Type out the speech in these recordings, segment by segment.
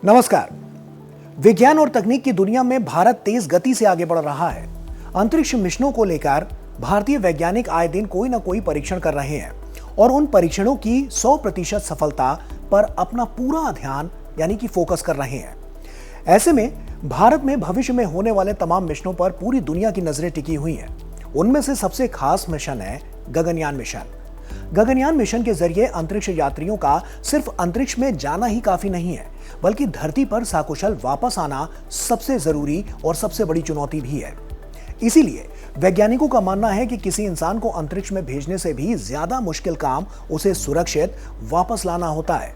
नमस्कार। विज्ञान और तकनीक की दुनिया में भारत तेज गति से आगे बढ़ रहा है। अंतरिक्ष मिशनों को लेकर भारतीय वैज्ञानिक आए दिन कोई ना कोई परीक्षण कर रहे हैं और उन परीक्षणों की 100% सफलता पर अपना पूरा ध्यान यानी कि फोकस कर रहे हैं। ऐसे में भारत में भविष्य में होने वाले तमाम मिशनों पर पूरी दुनिया की नजरें टिकी हुई हैं। उनमें से सबसे खास मिशन है गगनयान मिशन। गगनयान मिशन के जरिए अंतरिक्ष यात्रियों का सिर्फ अंतरिक्ष में जाना ही काफी नहीं है, बल्कि धरती पर सकुशल वापस आना सबसे जरूरी और सबसे बड़ी चुनौती भी है। इसीलिए वैज्ञानिकों का मानना है कि किसी इंसान को अंतरिक्ष में भेजने से भी ज्यादा मुश्किल काम उसे सुरक्षित वापस लाना होता है।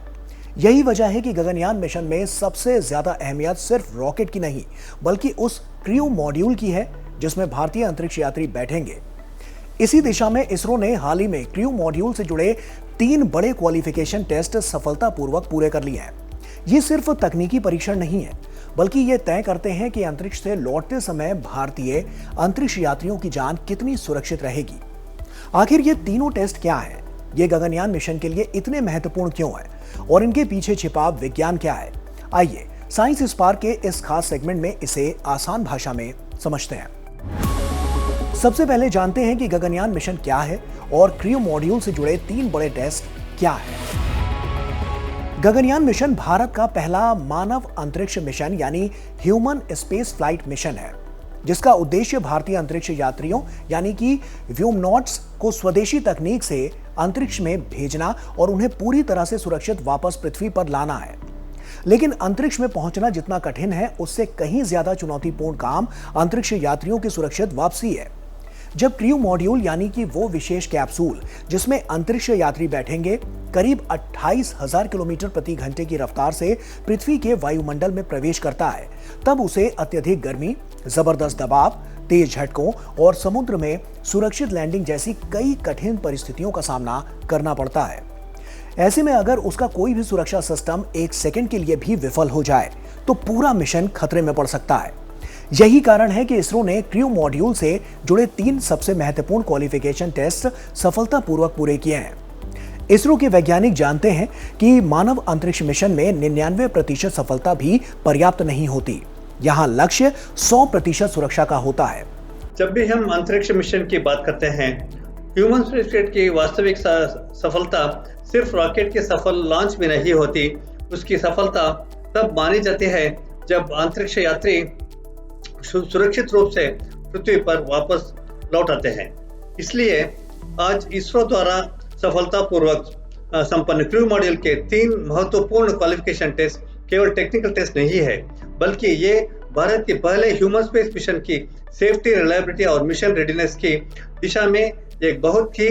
यही वजह है कि गगनयान मिशन में सबसे ज्यादा अहमियत सिर्फ रॉकेट की नहीं, बल्कि उस क्रू मॉड्यूल की है जिसमें भारतीय अंतरिक्ष यात्री बैठेंगे। इसी दिशा में इसरो ने हाल ही में क्रू मॉड्यूल से जुड़े 3 बड़े क्वालिफिकेशन टेस्ट सफलतापूर्वक पूरे कर लिए हैं। ये सिर्फ तकनीकी परीक्षण नहीं है, बल्कि ये तय करते हैं कि अंतरिक्ष से लौटते समय भारतीय अंतरिक्ष यात्रियों की जान कितनी सुरक्षित रहेगी। आखिर ये तीनों टेस्ट क्या हैं? ये गगनयान मिशन के लिए इतने महत्वपूर्ण क्यों है और इनके पीछे छिपा विज्ञान क्या है? आइए साइंस स्पार्क के इस खास सेगमेंट में इसे आसान भाषा में समझते हैं। सबसे पहले जानते हैं कि गगनयान मिशन क्या है और क्रू मॉड्यूल से जुड़े 3 बड़े टेस्ट क्या है। गगनयान मिशन भारत का पहला मानव अंतरिक्ष मिशन यानी ह्यूमन स्पेस फ्लाइट मिशन है, जिसका उद्देश्य भारतीय अंतरिक्ष यात्रियों यानी कि व्योमनॉट्स को स्वदेशी तकनीक से अंतरिक्ष में भेजना और उन्हें पूरी तरह से सुरक्षित वापस पृथ्वी पर लाना है। लेकिन अंतरिक्ष में पहुंचना जितना कठिन है, उससे कहीं ज्यादा चुनौतीपूर्ण काम अंतरिक्ष यात्रियों की सुरक्षित वापसी है। जब क्रू मॉड्यूल यानी कि वो विशेष कैप्सूल जिसमें अंतरिक्ष यात्री बैठेंगे करीब 28,000 किलोमीटर प्रति घंटे की रफ्तार से पृथ्वी के वायुमंडल में प्रवेश करता है, तब उसे अत्यधिक गर्मी, जबरदस्त दबाव, तेज झटकों और समुद्र में सुरक्षित लैंडिंग जैसी कई कठिन परिस्थितियों का सामना करना पड़ता है। ऐसे में अगर उसका कोई भी सुरक्षा सिस्टम 1 सेकंड के लिए भी विफल हो जाए तो पूरा मिशन खतरे में पड़ सकता है। यही कारण है कि इसरो ने क्रू मॉड्यूल से जुड़े 3 सबसे महत्वपूर्ण क्वालिफिकेशन टेस्ट सफलतापूर्वक पूरे किए हैं। इसरो के वैज्ञानिक जानते हैं कि मानव अंतरिक्ष मिशन में 99% सफलता भी पर्याप्त नहीं होती। यहाँ लक्ष्य 100% सुरक्षा का होता है। जब भी हम अंतरिक्ष मिशन की बात करते हैं, ह्यूमन स्पेसफ्लाइट की वास्तविक सफलता सिर्फ रॉकेट के सफल लॉन्च में नहीं होती। उसकी सफलता तब मानी जाती है जब अंतरिक्ष यात्री सुरक्षित रूप से पृथ्वी पर वापस लौट आते हैं। इसलिए आज इसरो द्वारा सफलतापूर्वक संपन्न क्रू मॉड्यूल के 3 महत्वपूर्ण क्वालिफिकेशन टेस्ट केवल टेक्निकल टेस्ट नहीं है, बल्कि ये भारत के पहले ह्यूमन स्पेस मिशन की सेफ्टी, रिलायबिलिटी और मिशन रेडीनेस की दिशा में एक बहुत ही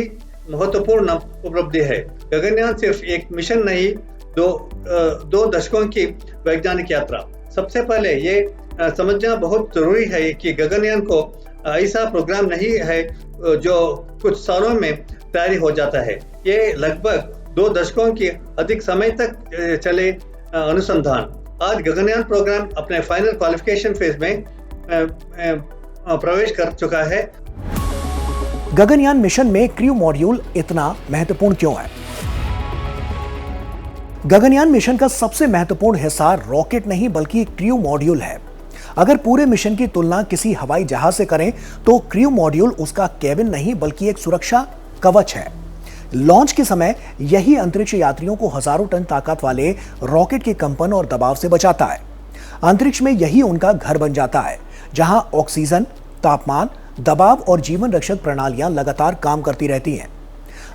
महत्वपूर्ण उपलब्धि है। गगनयान सिर्फ एक मिशन नहीं, दो दशकों की वैज्ञानिक यात्रा। सबसे पहले ये समझना बहुत जरूरी है कि गगनयान को ऐसा प्रोग्राम नहीं है जो कुछ सालों में तैयारी हो जाता है। ये लगभग 2 दशकों की अधिक समय तक चले अनुसंधान। आज गगनयान प्रोग्राम अपने फाइनल क्वालिफिकेशन फेज में प्रवेश कर चुका है। गगनयान मिशन में क्रू मॉड्यूल इतना महत्वपूर्ण क्यों है? गगनयान मिशन का सबसे महत्वपूर्ण हिस्सा रॉकेट नहीं बल्कि क्रू मॉड्यूल है। अगर पूरे मिशन की तुलना किसी हवाई जहाज से करें तो क्रू मॉड्यूल उसका केबिन नहीं बल्कि एक सुरक्षा कवच है। लॉन्च के समय यही अंतरिक्ष यात्रियों को हजारों टन ताकत वाले रॉकेट के कंपन और दबाव से बचाता है। अंतरिक्ष में यही उनका घर बन जाता है, जहां ऑक्सीजन, तापमान, दबाव और जीवन रक्षक प्रणालियां लगातार काम करती रहती हैं।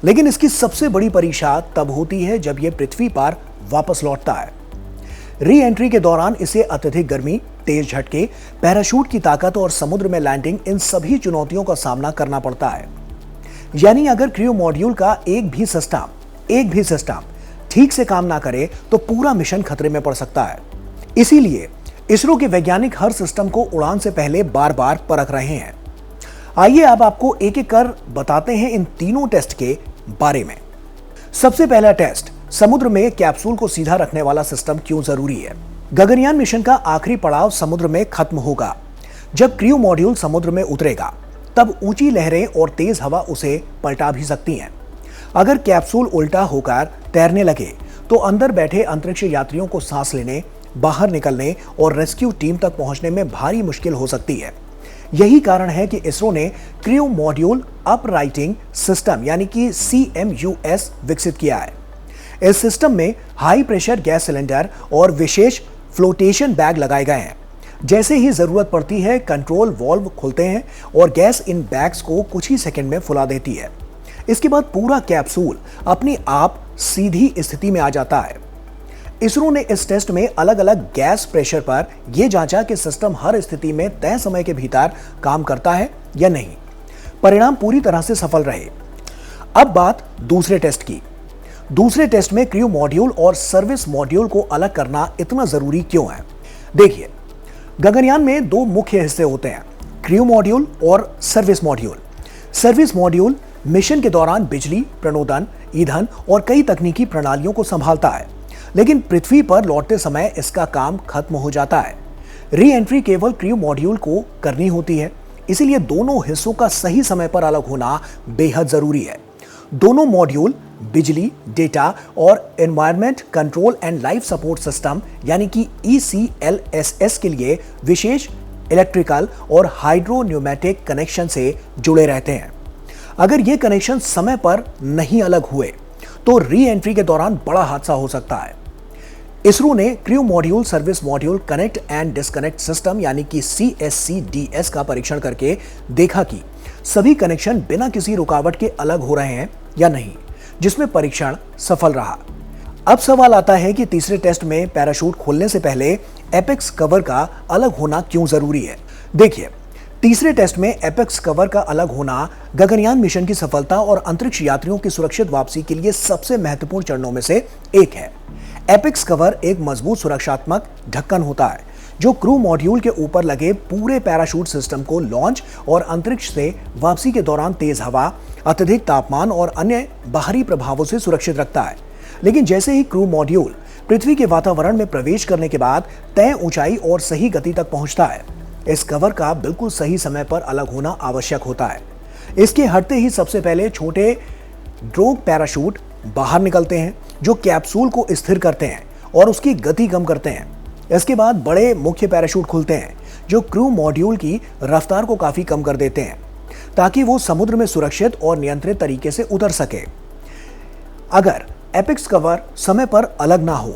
लेकिन इसकी सबसे बड़ी परीक्षा तब होती है जब यह पृथ्वी पर वापस लौटता है। री एंट्री के दौरान इसे अत्यधिक गर्मी, तेज झटके, पैराशूट की ताकत और समुद्र में लैंडिंग, इन सभी चुनौतियों का सामना करना पड़ता है। यानी अगर क्रू मॉड्यूल का एक भी सिस्टम ठीक से काम ना करे तो पूरा मिशन खतरे में पड़ सकता है। इसीलिए इसरो के वैज्ञानिक हर सिस्टम को उड़ान से पहले बार-बार परख रहे हैं। आइए अब आपको एक-एक कर बताते हैं इन तीनों टेस्ट के बारे में। सबसे पहला टेस्ट, समुद्र में कैप्सूल को सीधा रखने वाला सिस्टम क्यों जरूरी है? गगनयान मिशन का आखिरी पड़ाव समुद्र में खत्म होगा। जब क्रू मॉड्यूल समुद्र में उतरेगा तब ऊंची लहरें और तेज हवा उसे पलटा भी सकती हैं। अगर कैप्सूल उल्टा होकर तैरने लगे तो अंदर बैठे अंतरिक्ष यात्रियों को सांस लेने, बाहर निकलने और रेस्क्यू टीम तक पहुंचने में भारी मुश्किल हो सकती है। यही कारण है कि इसरो ने क्रू मॉड्यूल अपराइटिंग सिस्टम यानी कि CMUS विकसित किया है। इस सिस्टम में हाई प्रेशर गैस सिलेंडर और विशेष फ्लोटेशन बैग लगाए गए हैं। जैसे ही जरूरत पड़ती है, कंट्रोल वॉल्व खुलते हैं और गैस इन बैग्स को कुछ ही सेकंड में फुला देती है। इसके बाद पूरा कैप्सूल अपने आप सीधी स्थिति में आ जाता है। इसरो ने इस टेस्ट में अलग अलग गैस प्रेशर पर यह जांचा कि सिस्टम हर स्थिति में तय समय के भीतर काम करता है या नहीं। परिणाम पूरी तरह से सफल रहे। अब बात दूसरे टेस्ट की। दूसरे टेस्ट में क्रू मॉड्यूल और सर्विस मॉड्यूल को अलग करना इतना जरूरी क्यों है? देखिए, गगनयान में दो मुख्य हिस्से होते हैं, क्रू मॉड्यूल और service module. Service module mission के दौरान बिजली, प्रणोदन, ईंधन और कई तकनीकी प्रणालियों को संभालता है, लेकिन पृथ्वी पर लौटते समय इसका काम खत्म हो जाता है। री एंट्री केवल क्रू मॉड्यूल को करनी होती है, इसीलिए दोनों हिस्सों का सही समय पर अलग होना बेहद जरूरी है। दोनों मॉड्यूल बिजली, डेटा और environment control and life support system यानी कि ECLSS के लिए विशेष इलेक्ट्रिकल और हाइड्रोन्यूमेटिक कनेक्शन से जुड़े रहते हैं। अगर ये कनेक्शन समय पर नहीं अलग हुए तो री एंट्री के दौरान बड़ा हादसा हो सकता है। इसरो ने crew module service module connect and disconnect system यानी कि CSCDS का परीक्षण करके देखा कि सभी कनेक्शन बिना किसी रुकावट के अलग हो रहे हैं या नहीं, जिसमें परीक्षण सफल रहा। अब सवाल आता है कि तीसरे टेस्ट में पैराशूट खोलने से पहले एपेक्स कवर का अलग होना क्यों जरूरी है? देखिए, तीसरे टेस्ट में एपेक्स कवर का अलग होना गगनयान मिशन की सफलता और अंतरिक्ष यात्रियों की सुरक्षित वापसी के लिए सबसे महत्वपूर्ण चरणों में से एक है। एपेक्स कवर एक मजबूत सुरक्षात्मक ढक्कन होता है जो क्रू मॉड्यूल के ऊपर लगे पूरे पैराशूट सिस्टम को लॉन्च और अंतरिक्ष से वापसी के दौरान तेज हवा, अत्यधिक तापमान और अन्य बाहरी प्रभावों से सुरक्षित रखता है। लेकिन जैसे ही क्रू मॉड्यूल पृथ्वी के वातावरण में प्रवेश करने के बाद तय ऊंचाई और सही गति तक पहुंचता है, इस कवर का बिल्कुल सही समय पर अलग होना आवश्यक होता है। इसके हटते ही सबसे पहले छोटे ड्रोग पैराशूट बाहर निकलते हैं जो कैप्सूल को स्थिर करते हैं और उसकी गति कम करते हैं। इसके बाद बड़े मुख्य पैराशूट खुलते हैं जो क्रू मॉड्यूल की रफ्तार को काफी कम कर देते हैं ताकि वो समुद्र में सुरक्षित और नियंत्रित तरीके से उतर सके। अगर एपेक्स कवर समय पर अलग ना हो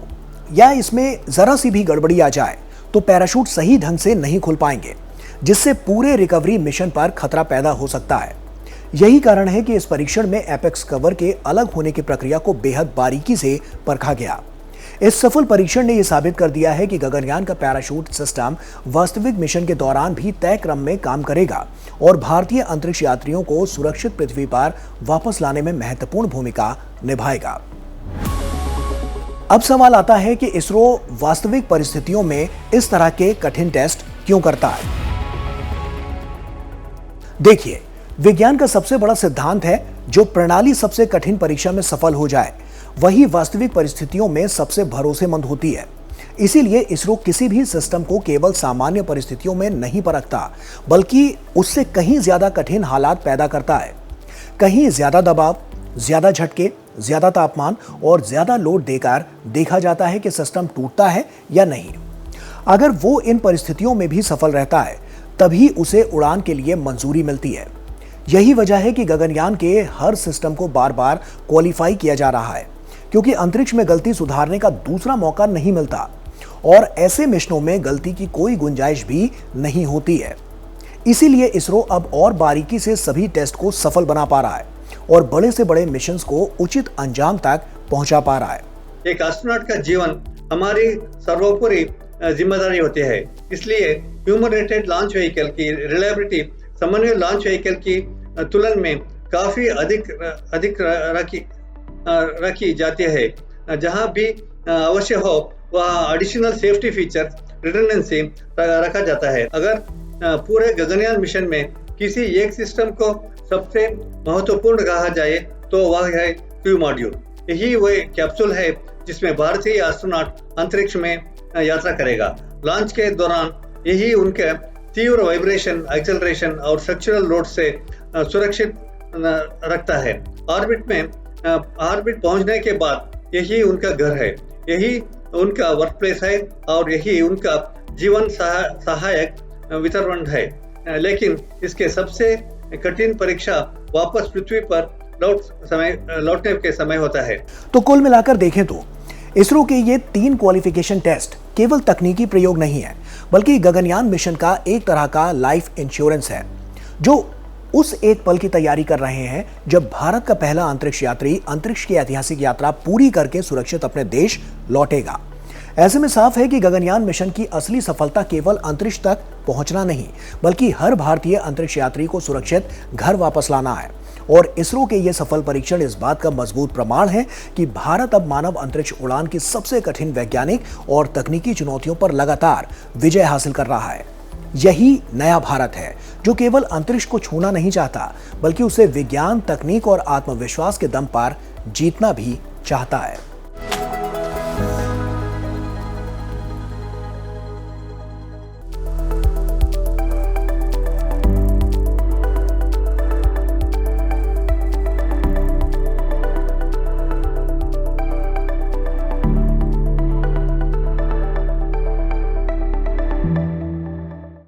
या इसमें जरा सी भी गड़बड़ी आ जाए तो पैराशूट सही ढंग से नहीं खुल पाएंगे, जिससे पूरे रिकवरी मिशन पर खतरा पैदा हो सकता है। यही कारण है कि इस परीक्षण में एपेक्स कवर के अलग होने की प्रक्रिया को बेहद बारीकी से परखा गया। इस सफल परीक्षण ने यह साबित कर दिया है कि गगनयान का पैराशूट सिस्टम वास्तविक मिशन के दौरान भी तय क्रम में काम करेगा और भारतीय अंतरिक्ष यात्रियों को सुरक्षित पृथ्वी पर वापस लाने में महत्वपूर्ण भूमिका निभाएगा। अब सवाल आता है कि इसरो वास्तविक परिस्थितियों में इस तरह के कठिन टेस्ट क्यों करता है? देखिए, विज्ञान का सबसे बड़ा सिद्धांत है जो प्रणाली सबसे कठिन परीक्षा में सफल हो जाए वही वास्तविक परिस्थितियों में सबसे भरोसेमंद होती है। इसीलिए इसरो किसी भी सिस्टम को केवल सामान्य परिस्थितियों में नहीं परखता, बल्कि उससे कहीं ज्यादा कठिन हालात पैदा करता है। कहीं ज्यादा दबाव, ज्यादा झटके, ज्यादा तापमान और ज्यादा लोड देकर देखा जाता है कि सिस्टम टूटता है या नहीं। अगर वो इन परिस्थितियों में भी सफल रहता है तभी उसे उड़ान के लिए मंजूरी मिलती है। यही वजह है कि गगनयान के हर सिस्टम को बार बार क्वालिफाई किया जा रहा है, क्योंकि अंतरिक्ष में गलती सुधारने का दूसरा मौका नहीं मिलता और ऐसे मिशनों में गलती की कोई गुंजाइश भी नहीं होती है। इसीलिए इसरो अब और बारीकी से सभी टेस्ट को सफल बना पा रहा है और बड़े से बड़े मिशंस को उचित अंजाम तक पहुंचा पा रहा है। एक एस्ट्रोनॉट का जीवन हमारी सर्वोपरि जिम्मेदारी होती है। इसलिए ह्यूमन रेटेड लॉन्च व्हीकल की रिलायबिलिटी सामान्य लॉन्च व्हीकल की तुलना में काफी अधिक रखी जाती है। जहां भी अवश्य हो वह एडिशनल सेफ्टी फीचर रिडंडेंसी रखा जाता है। अगर पूरे गगनयान मिशन में किसी एक सिस्टम को सबसे महत्वपूर्ण कहा जाए तो वह है क्रू मॉड्यूल। यही वह कैप्सूल है जिसमें भारतीय एस्ट्रोनॉट अंतरिक्ष में यात्रा करेगा। लॉन्च के दौरान यही उनके तीव्र वाइब्रेशन, एक्सेलरेशन और स्ट्रक्चरल लोड से सुरक्षित रखता है। ऑर्बिट पहुंचने के बाद यही उनका घर है। यही उनका वर्क प्लेस है और यही उनका जीवन सहायक वितरण है। लेकिन इसके सबसे कठिन परीक्षा वापस पृथ्वी पर लौटने के समय होता है। तो कुल मिलाकर देखें तो इसरो के ये 3 क्वालिफिकेशन टेस्ट केवल तकनीकी प्रयोग नहीं है, बल्कि गगनयान मिशन का एक तरह का लाइफ इंश्योरेंस है, जो उस एक पल की तैयारी कर रहे हैं जब भारत का पहला अंतरिक्ष यात्री अंतरिक्ष की ऐतिहासिक यात्रा पूरी करके सुरक्षित अपने देश लौटेगा। ऐसे में साफ है कि गगनयान मिशन की असली सफलता केवल अंतरिक्ष तक पहुंचना नहीं, बल्कि हर भारतीय अंतरिक्ष यात्री को सुरक्षित घर वापस लाना है। और इसरो के ये सफल परीक्षण इस बात का मजबूत प्रमाण है कि भारत अब मानव अंतरिक्ष उड़ान की सबसे कठिन वैज्ञानिक और तकनीकी चुनौतियों पर लगातार विजय हासिल कर रहा है। यही नया भारत है, जो केवल अंतरिक्ष को छूना नहीं चाहता, बल्कि उसे विज्ञान, तकनीक और आत्मविश्वास के दम पर जीतना भी चाहता है।